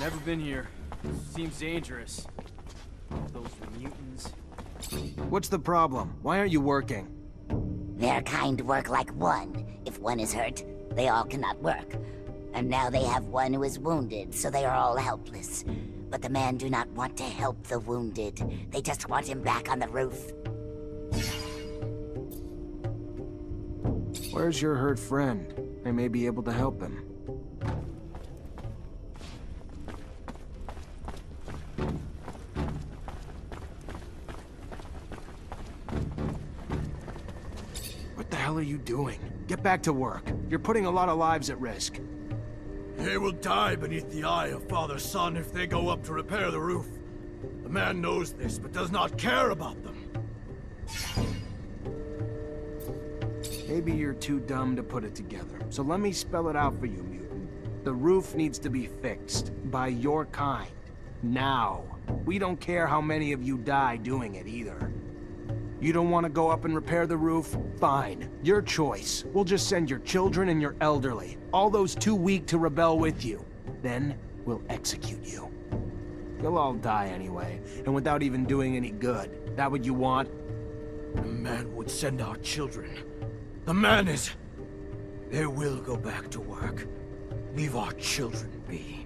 Never been here. Seems dangerous. Those mutants. What's the problem? Why aren't you working? Their kind work like one. If one is hurt, they all cannot work. And now they have one who is wounded, so they are all helpless. But the men do not want to help the wounded. They just want him back on the roof. Where's your hurt friend? I may be able to help him. What the hell are you doing? Get back to work. You're putting a lot of lives at risk. They will die beneath the eye of Father Son if they go up to repair the roof. The man knows this, but does not care about them. Maybe you're too dumb to put it together, so let me spell it out for you, mutant. The roof needs to be fixed, by your kind. Now. We don't care how many of you die doing it, either. You don't want to go up and repair the roof? Fine. Your choice. We'll just send your children and your elderly. All those too weak to rebel with you. Then, we'll execute you. You'll all die anyway, and without even doing any good. That what you want? The man would send our children. The man is... They will go back to work. Leave our children be.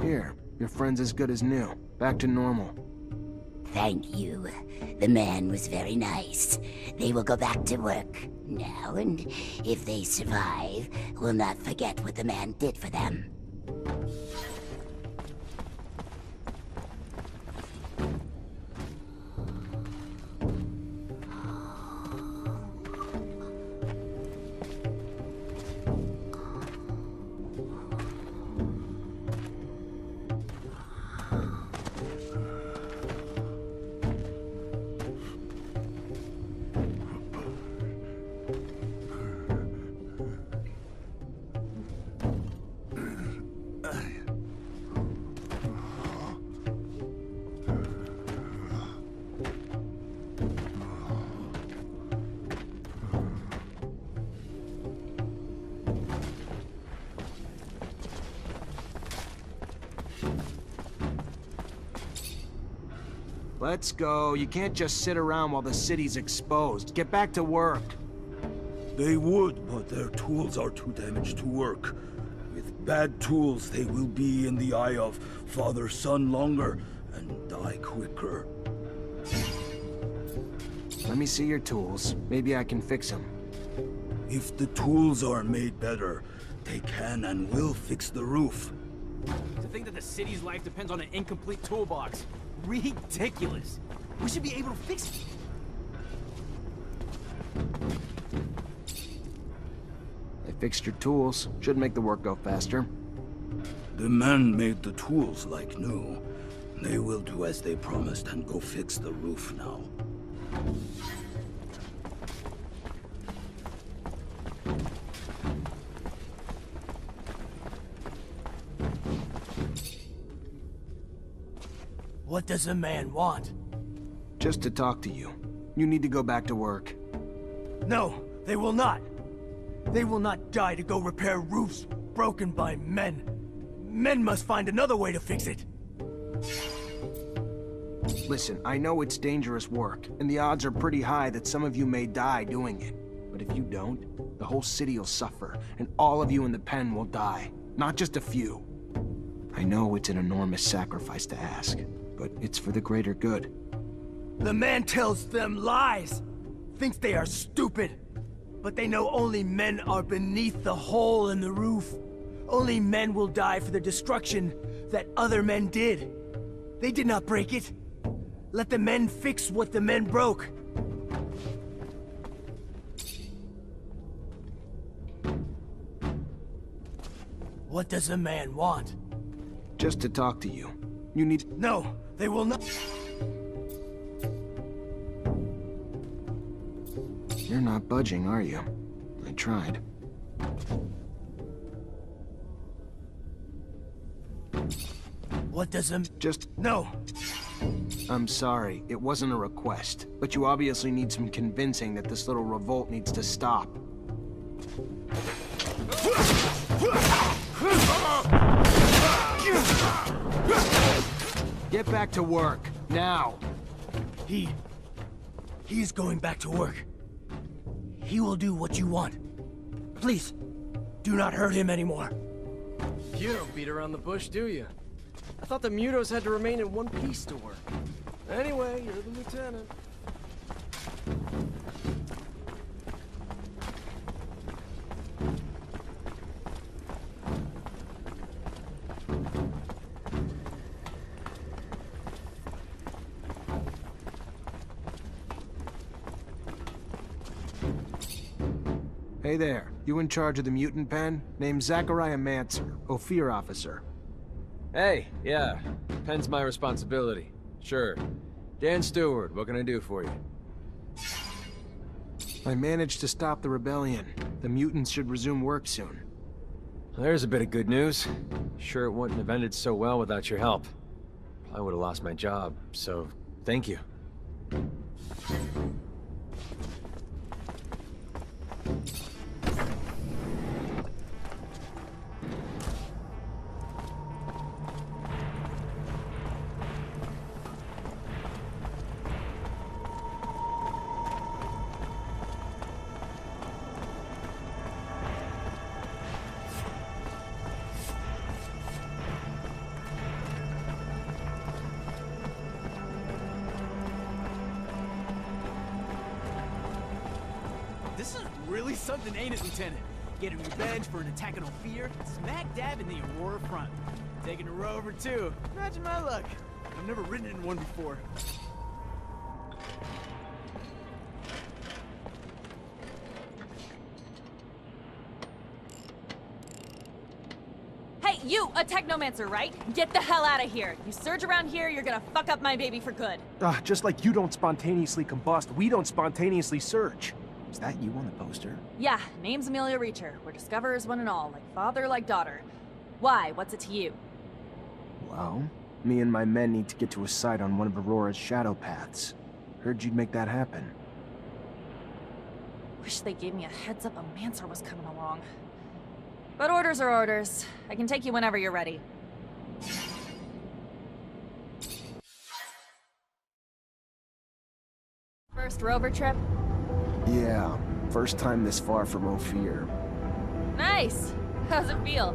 Here, your friend's as good as new. Back to normal. Thank you. The man was very nice. They will go back to work now, and if they survive, will not forget what the man did for them. Let's go. You can't just sit around while the city's exposed. Get back to work. They would, but their tools are too damaged to work. With bad tools, they will be in the eye of Father Son longer and die quicker. Let me see your tools. Maybe I can fix them. If the tools are made better, they can and will fix the roof. To think that the city's life depends on an incomplete toolbox. Ridiculous. We should be able to fix it. I fixed your tools. Should make the work go faster. The men made the tools like new. They will do as they promised and go fix the roof now. What does the man want? Just to talk to you. You need to go back to work. No, they will not. They will not die to go repair roofs broken by men. Men must find another way to fix it. Listen, I know it's dangerous work, and the odds are pretty high that some of you may die doing it. But if you don't, the whole city will suffer, and all of you in the pen will die. Not just a few. I know it's an enormous sacrifice to ask, but it's for the greater good. The man tells them lies. Thinks they are stupid. But they know only men are beneath the hole in the roof. Only men will die for the destruction that other men did. They did not break it. Let the men fix what the men broke. What does the man want? Just to talk to you. You need... No, they will not. You're not budging, are you? I tried. What does him... Just... No! I'm sorry, it wasn't a request. But you obviously need some convincing that this little revolt needs to stop. Get back to work, now! He's going back to work. He will do what you want. Please, do not hurt him anymore. You don't beat around the bush, do you? I thought the Mutos had to remain in one piece to work. Anyway, you're the lieutenant. Hey there, you in charge of the mutant pen? Name's Technomancer, Ophir officer. Hey, yeah. Pen's my responsibility. Sure. Dan Stewart, what can I do for you? I managed to stop the rebellion. The mutants should resume work soon. Well, there's a bit of good news. Sure it wouldn't have ended so well without your help. I would have lost my job, so thank you. This is really something, ain't it, Lieutenant? Getting revenge for an attack on Ophir, smack dab in the Aurora front. Taking a rover, too. Imagine my luck. I've never ridden in one before. Hey, you, a Technomancer, right? Get the hell out of here. You surge around here, you're gonna fuck up my baby for good. Just like you don't spontaneously combust, we don't spontaneously surge. Is that you on the poster? Yeah, name's Amelia Reacher. We're discoverers one and all, like father, like daughter. Why? What's it to you? Well, me and my men need to get to a site on one of Aurora's shadow paths. Heard you'd make that happen. Wish they gave me a heads up a Mancer was coming along. But orders are orders. I can take you whenever you're ready. First rover trip? Yeah, first time this far from Ophir. Nice! How's it feel?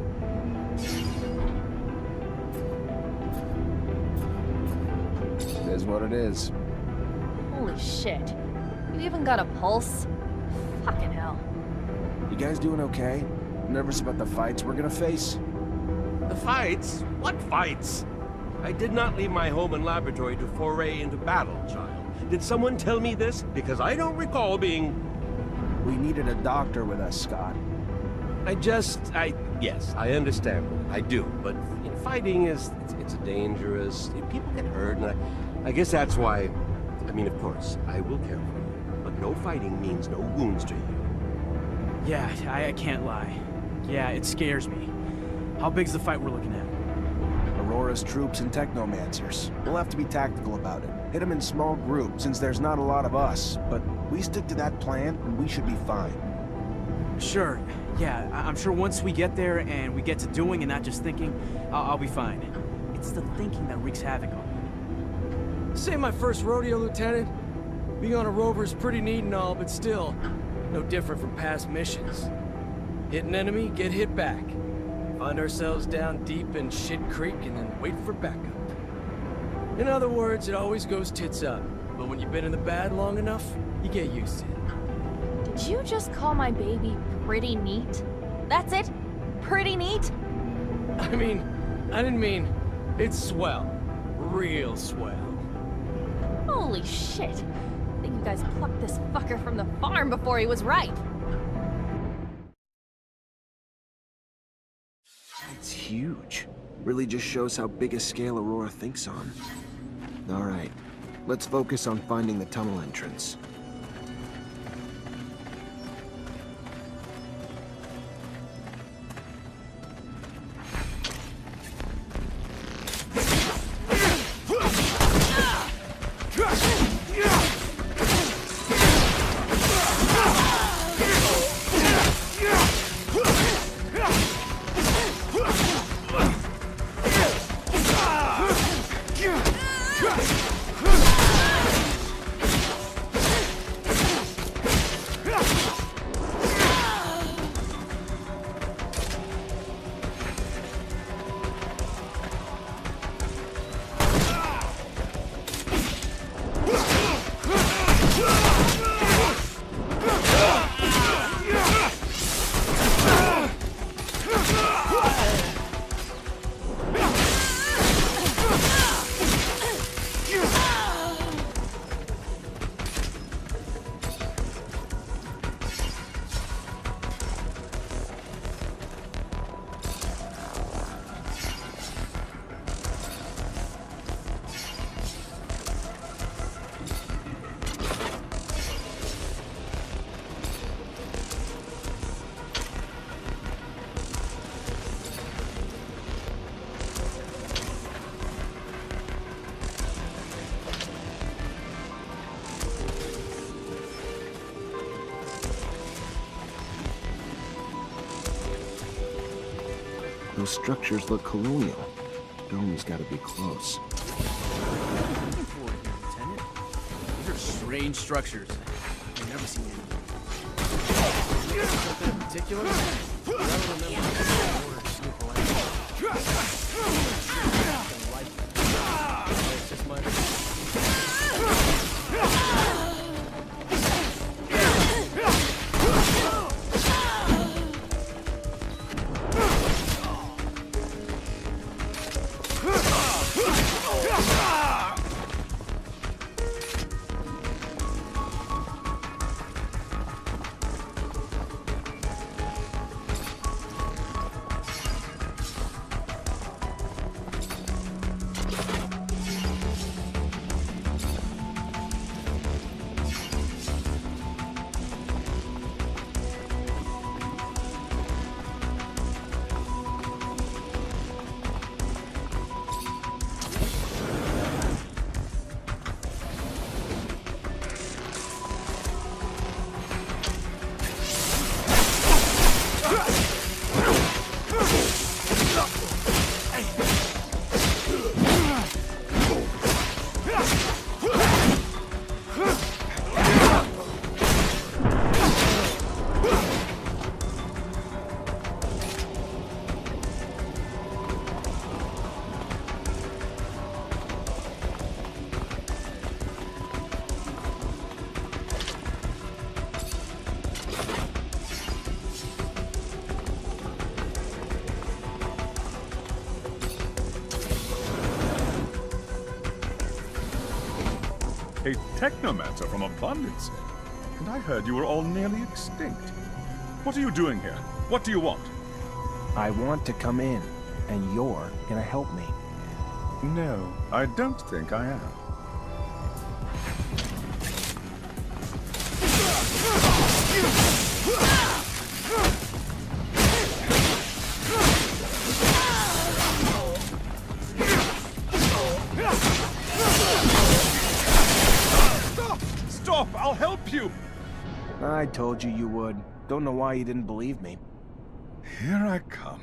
It is what it is. Holy shit. You even got a pulse? Fucking hell. You guys doing okay? Nervous about the fights we're gonna face? The fights? What fights? I did not leave my home and laboratory to foray into battle, child. Did someone tell me this? Because I don't recall being... We needed a doctor with us, Scott. Yes, I understand. I do. But fighting it's dangerous. People get hurt, and I guess that's why... I mean, of course, I will care for you. But no fighting means no wounds to you. Yeah, I can't lie. Yeah, it scares me. How big's the fight we're looking at? Aurora's troops and Technomancers. We'll have to be tactical about it. Hit them in small groups, since there's not a lot of us. But we stick to that plan, and we should be fine. Sure. Yeah, I'm sure once we get there and we get to doing and not just thinking, I'll be fine. It's the thinking that wreaks havoc on me. This ain't my first rodeo, Lieutenant. Being on a rover's pretty neat and all, but still, no different from past missions. Hit an enemy, get hit back. Find ourselves down deep in Shit Creek and then wait for backup. In other words, it always goes tits up. But when you've been in the bad long enough, you get used to it. Did you just call my baby pretty neat? That's it? Pretty neat? I didn't mean... It's swell. Real swell. Holy shit. I think you guys plucked this fucker from the farm before he was ripe. It's huge. Really just shows how big a scale Aurora thinks on. Alright, let's focus on finding the tunnel entrance. Those structures look colonial. Dome's gotta be close. Looking for it here, Lieutenant. These are strange structures. I've never seen any. Something in particular? I don't remember the order to snoop around. It's just my... A Technomancer from Abundance. And I heard you were all nearly extinct. What are you doing here? What do you want? I want to come in, and you're gonna help me. No, I don't think I am. Stop! I'll help you! I told you you would. Don't know why you didn't believe me. Here I come.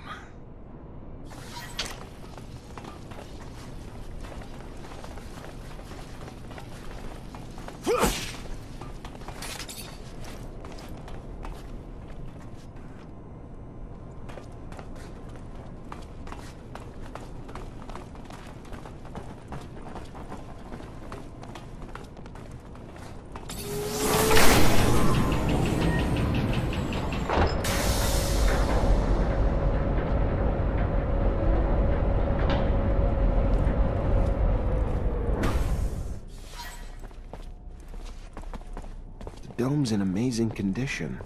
The dome's in amazing condition,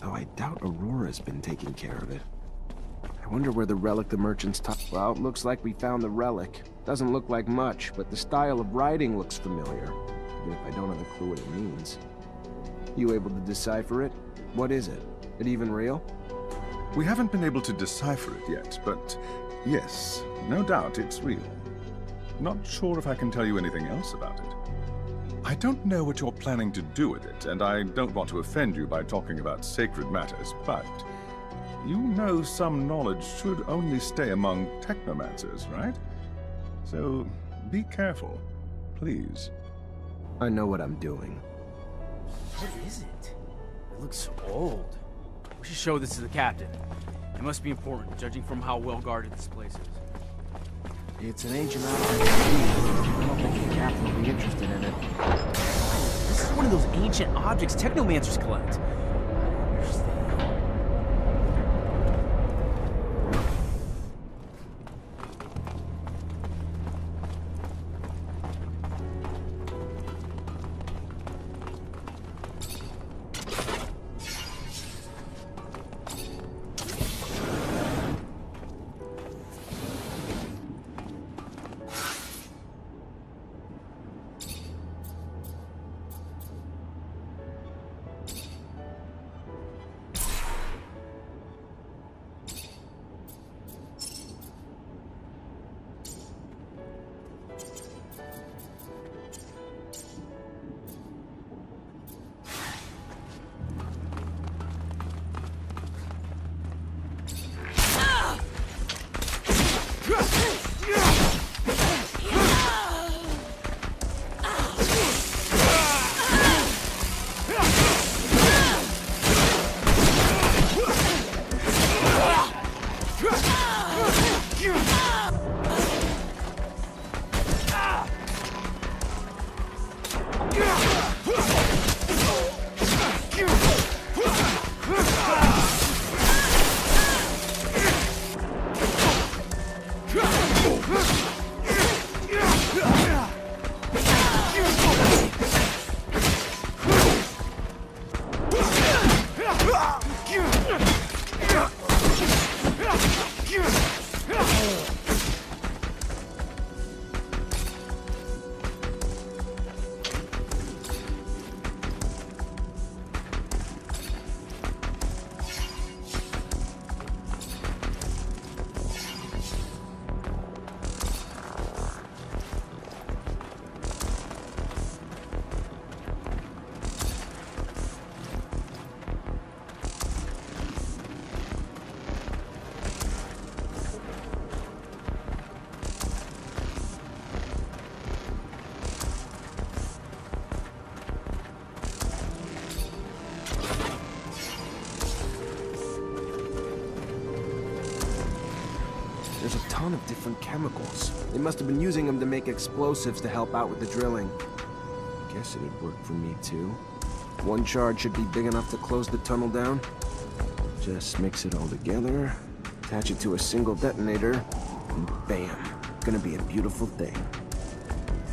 though I doubt Aurora's been taking care of it. I wonder where the relic the merchants Well, it looks like we found the relic. Doesn't look like much, but the style of writing looks familiar, even if I don't have a clue what it means. You able to decipher it? What is it? It even real? We haven't been able to decipher it yet, but yes, no doubt it's real. Not sure if I can tell you anything else about it. I don't know what you're planning to do with it, and I don't want to offend you by talking about sacred matters, but you know some knowledge should only stay among Technomancers, right? So be careful, please. I know what I'm doing. What is it? It looks old. We should show this to the captain. It must be important, judging from how well guarded this place is. It's an ancient object. I don't think the captain will be interested in it. This is one of those ancient objects Technomancers collect. ton of different chemicals. They must have been using them to make explosives to help out with the drilling. Guess it'd work for me too. One charge should be big enough to close the tunnel down. Just mix it all together, attach it to a single detonator, and bam. Gonna be a beautiful thing.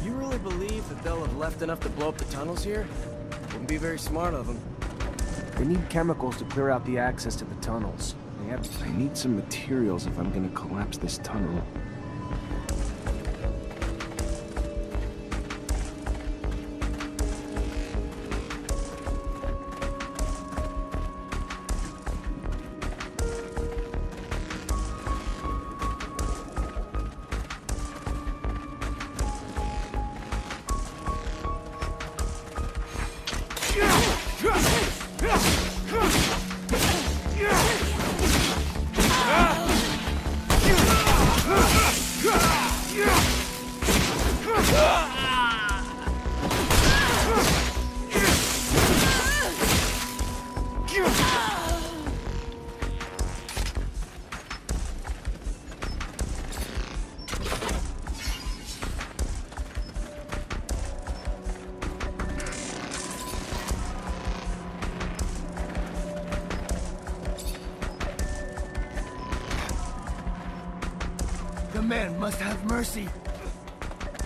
You really believe that they'll have left enough to blow up the tunnels here? Wouldn't be very smart of them. They need chemicals to clear out the access to the tunnels. I need some materials if I'm gonna collapse this tunnel. The men must have mercy.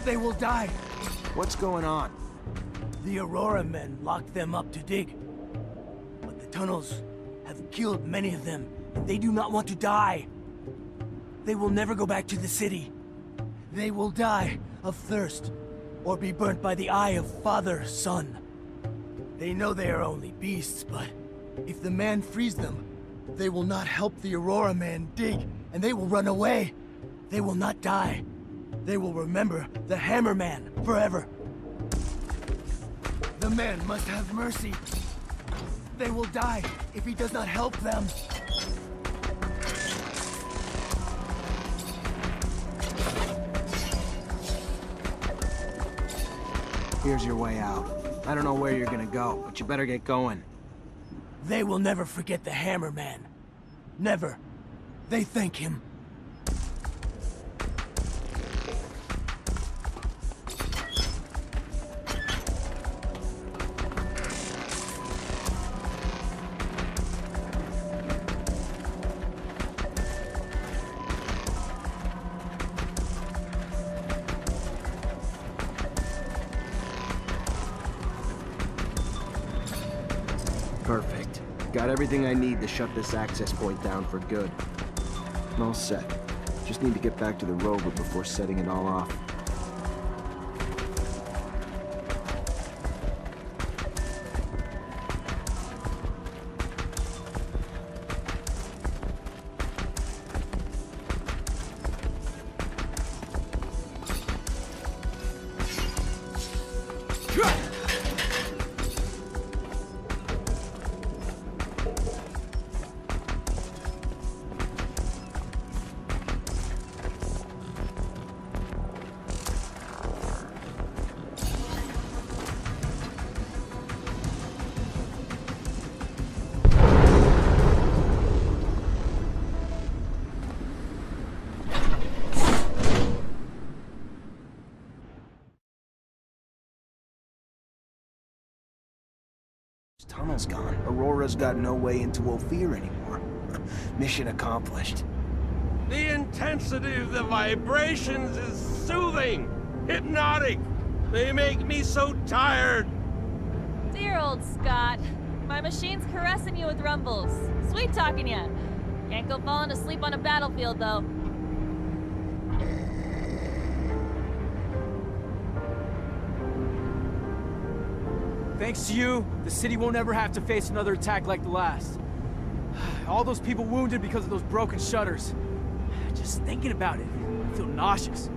They will die. What's going on? The Aurora men locked them up to dig. But the tunnels have killed many of them, and they do not want to die. They will never go back to the city. They will die of thirst, or be burnt by the eye of Father, Son. They know they are only beasts, but if the man frees them, they will not help the Aurora man dig, and they will run away. They will not die. They will remember the Hammer Man forever. The man must have mercy. They will die if he does not help them. Here's your way out. I don't know where you're gonna go, but you better get going. They will never forget the Hammer Man. Never. They thank him. Perfect. Got everything I need to shut this access point down for good. I'm all set. Just need to get back to the rover before setting it all off. Tunnel's gone. Aurora's got no way into Ophir anymore. Mission accomplished. The intensity of the vibrations is soothing, hypnotic. They make me so tired. Dear old Scott. My machine's caressing you with rumbles. Sweet talking ya. Can't go falling asleep on a battlefield, though. Thanks to you, the city won't ever have to face another attack like the last. All those people wounded because of those broken shutters. Just thinking about it, I feel nauseous.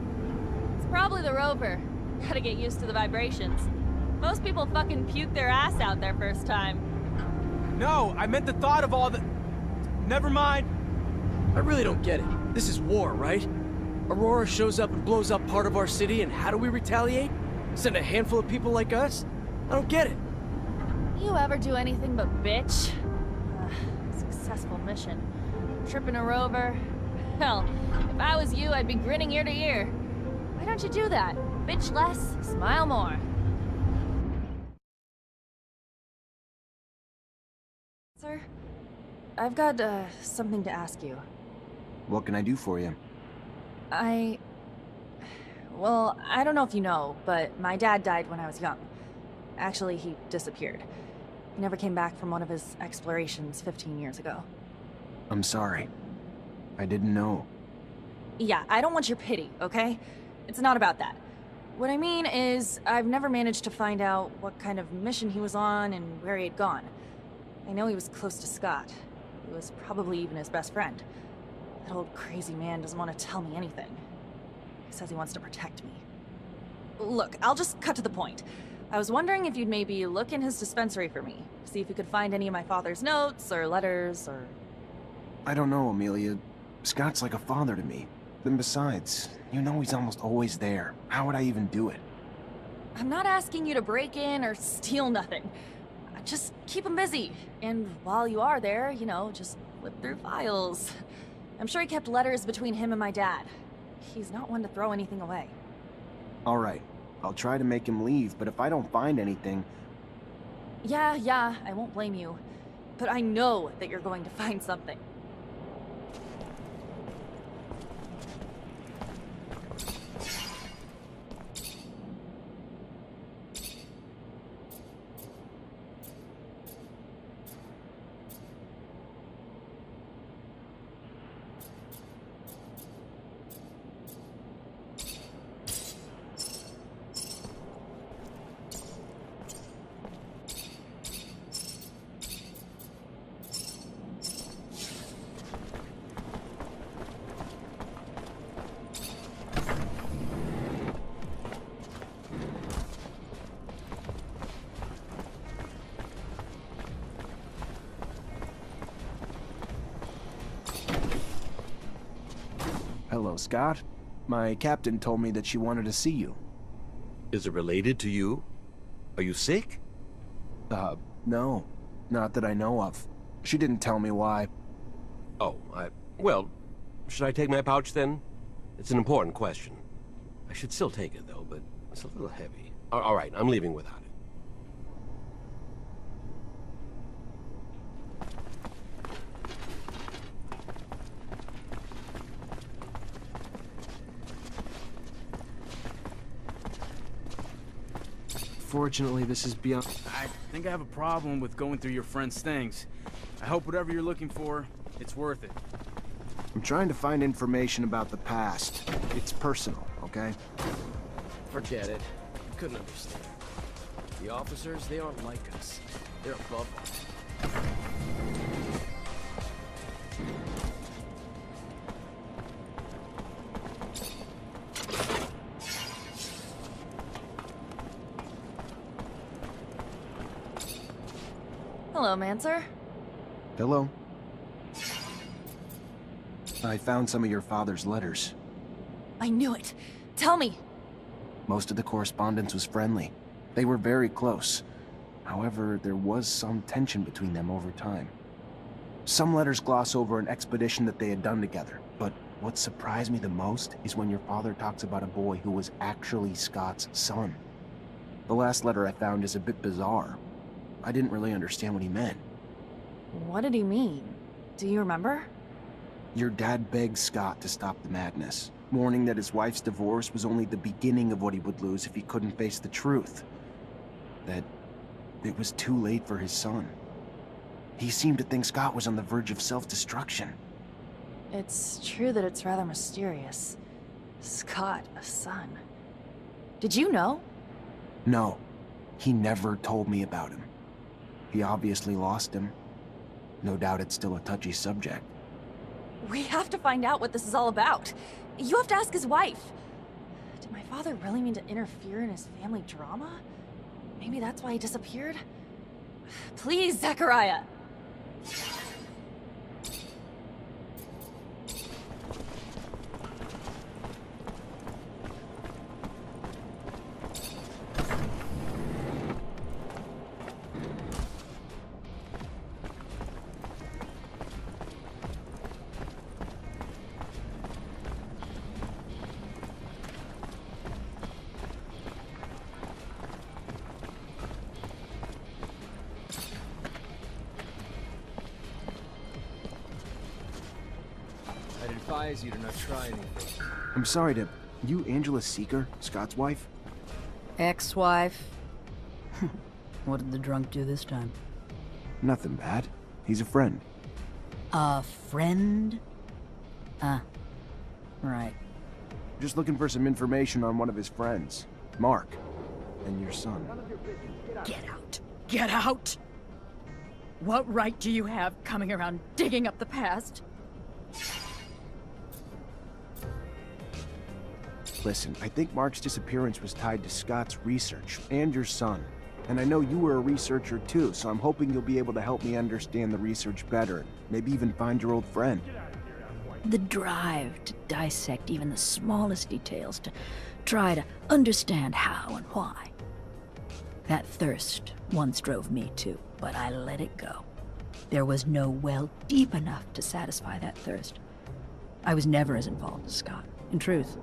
It's probably the rover. Gotta get used to the vibrations. Most people fucking puke their ass out their first time. No, I meant the thought of all the... Never mind. I really don't get it. This is war, right? Aurora shows up and blows up part of our city, and how do we retaliate? Send a handful of people like us? I don't get it. You ever do anything but bitch? Successful mission. Tripping a rover, Hell, if I was you, I'd be grinning ear to ear. Why don't you do that? Bitch less, smile more. Sir, I've got, something to ask you. What can I do for you? Well, I don't know if you know, but my dad died when I was young. Actually, he disappeared. He never came back from one of his explorations 15 years ago. I'm sorry. I didn't know. Yeah, I don't want your pity, okay? It's not about that. What I mean is, I've never managed to find out what kind of mission he was on and where he had gone. I know he was close to Scott. He was probably even his best friend. That old crazy man doesn't want to tell me anything. He says he wants to protect me. Look, I'll just cut to the point. I was wondering if you'd maybe look in his dispensary for me, see if you could find any of my father's notes or letters or... I don't know, Amelia. Scott's like a father to me. Then besides, you know he's almost always there. How would I even do it? I'm not asking you to break in or steal nothing. Just keep him busy. And while you are there, you know, just flip through files. I'm sure he kept letters between him and my dad. He's not one to throw anything away. All right. I'll try to make him leave, but if I don't find anything... Yeah, I won't blame you. But I know that you're going to find something. Hello, Scott. My captain told me that she wanted to see you. Is it related to you? Are you sick? No. Not that I know of. She didn't tell me why. Oh, well, should I take my pouch then? It's an important question. I should still take it though, but it's a little heavy. All right, I'm leaving without it. Fortunately, this is beyond... I think I have a problem with going through your friend's things. I hope whatever you're looking for, it's worth it. I'm trying to find information about the past. It's personal, okay? Forget it. Couldn't understand. The officers, they aren't like us. They're above us. Hello, Mancer. Hello? I found some of your father's letters. I knew it. Tell me. Most of the correspondence was friendly. They were very close. However, there was some tension between them over time. Some letters gloss over an expedition that they had done together, but what surprised me the most is when your father talks about a boy who was actually Scott's son. The last letter I found is a bit bizarre. I didn't really understand what he meant. What did he mean? Do you remember? Your dad begged Scott to stop the madness, warning that his wife's divorce was only the beginning of what he would lose if he couldn't face the truth. That it was too late for his son. He seemed to think Scott was on the verge of self-destruction. It's true that it's rather mysterious. Scott, a son. Did you know? No, he never told me about him. He obviously lost him. No doubt it's still a touchy subject. We have to find out what this is all about. You have to ask his wife. Did my father really mean to interfere in his family drama? Maybe that's why he disappeared? Please, Zachariah! advise you to not try anything. I'm sorry to... You Angela Seeker, Scott's wife? Ex-wife? What did the drunk do this time? Nothing bad. He's a friend. A friend? Right. Just looking for some information on one of his friends. Mark. And your son. Get out. Get out! What right do you have coming around digging up the past? Listen, I think Mark's disappearance was tied to Scott's research, and your son. And I know you were a researcher too, so I'm hoping you'll be able to help me understand the research better, and maybe even find your old friend. The drive to dissect even the smallest details, to try to understand how and why. That thirst once drove me too, but I let it go. There was no well deep enough to satisfy that thirst. I was never as involved as Scott. In truth,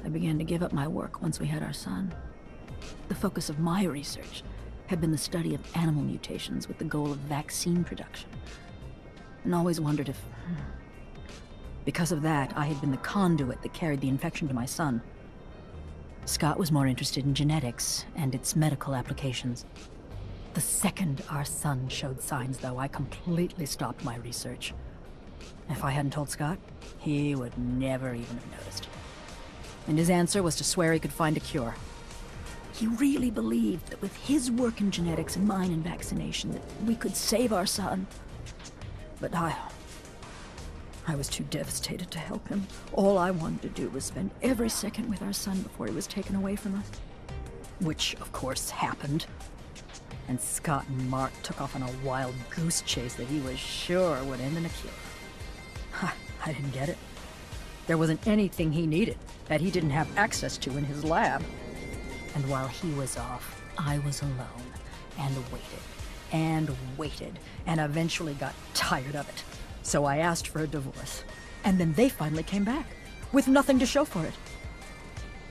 I began to give up my work once we had our son. The focus of my research had been the study of animal mutations with the goal of vaccine production. And always wondered if... Because of that, I had been the conduit that carried the infection to my son. Scott was more interested in genetics and its medical applications. The second our son showed signs, though, I completely stopped my research. If I hadn't told Scott, he would never even have noticed. And his answer was to swear he could find a cure. He really believed that with his work in genetics and mine in vaccination, that we could save our son. But I was too devastated to help him. All I wanted to do was spend every second with our son before he was taken away from us. Which, of course, happened. And Scott and Mark took off on a wild goose chase that he was sure would end in a cure. I didn't get it. There wasn't anything he needed that he didn't have access to in his lab. And while he was off, I was alone, and waited, and eventually got tired of it. So I asked for a divorce, and then they finally came back, with nothing to show for it.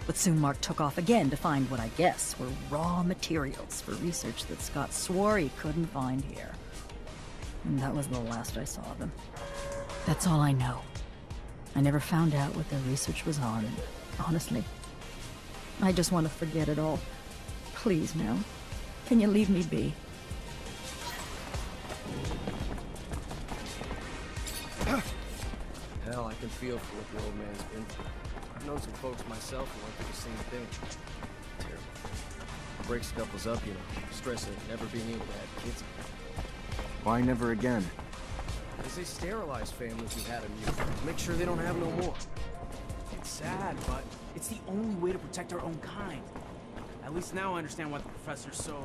But soon Mark took off again to find what I guess were raw materials for research that Scott swore he couldn't find here. And that was the last I saw of him. That's all I know. I never found out what their research was on, and honestly, I just want to forget it all. Please, now. Can you leave me be? Hell, I can feel for what the old man's been through. I've known some folks myself who went through the same thing. Terrible. It breaks couples up, you know. Stress of never being able to have kids again. Why never again? Because they sterilize families who had them, you know, to make sure they don't have no more. It's sad, but it's the only way to protect our own kind. At least now I understand why the professor's so